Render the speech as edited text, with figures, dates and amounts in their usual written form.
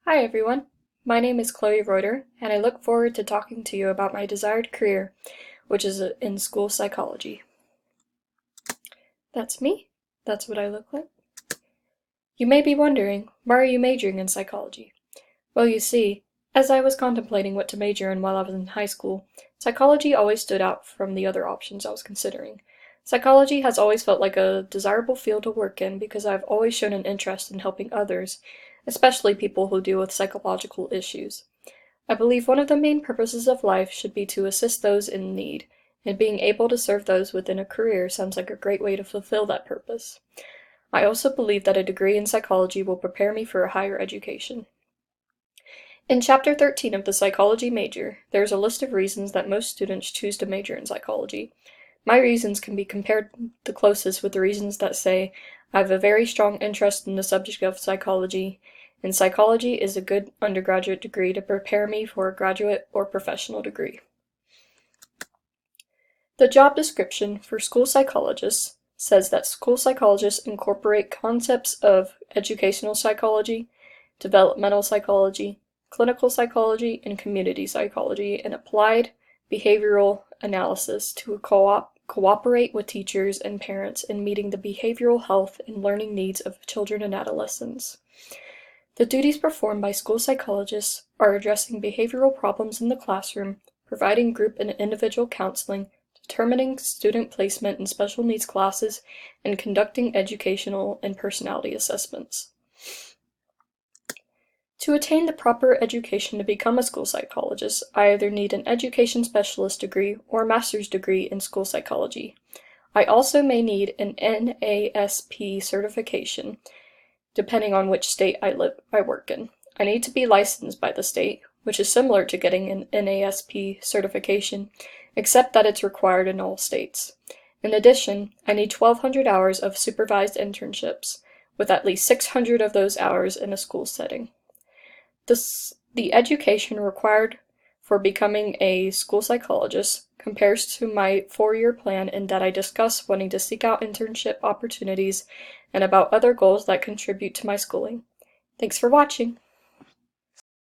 Hi everyone, my name is Chloe Reuter, and I look forward to talking to you about my desired career, which is in school psychology. That's me. That's what I look like. You may be wondering, why are you majoring in psychology? Well, you see, as I was contemplating what to major in while I was in high school, psychology always stood out from the other options I was considering. Psychology has always felt like a desirable field to work in because I've always shown an interest in helping others, especially people who deal with psychological issues. I believe one of the main purposes of life should be to assist those in need, and being able to serve those within a career sounds like a great way to fulfill that purpose. I also believe that a degree in psychology will prepare me for a higher education. In Chapter 13 of the psychology major, there is a list of reasons that most students choose to major in psychology. My reasons can be compared the closest with the reasons that say I have a very strong interest in the subject of psychology, and psychology is a good undergraduate degree to prepare me for a graduate or professional degree. The job description for school psychologists says that school psychologists incorporate concepts of educational psychology, developmental psychology, clinical psychology, and community psychology, and applied behavioral analysis to cooperate with teachers and parents in meeting the behavioral health and learning needs of children and adolescents. The duties performed by school psychologists are addressing behavioral problems in the classroom, providing group and individual counseling, determining student placement in special needs classes, and conducting educational and personality assessments. To attain the proper education to become a school psychologist, I either need an education specialist degree or a master's degree in school psychology. I also may need an NASP certification, depending on which state I work in. I need to be licensed by the state, which is similar to getting an NASP certification, except that it's required in all states. In addition, I need 1,200 hours of supervised internships, with at least 600 of those hours in a school setting. The education required for becoming a school psychologist compares to my 4-year plan in that I discuss wanting to seek out internship opportunities and about other goals that contribute to my schooling. Thanks for watching!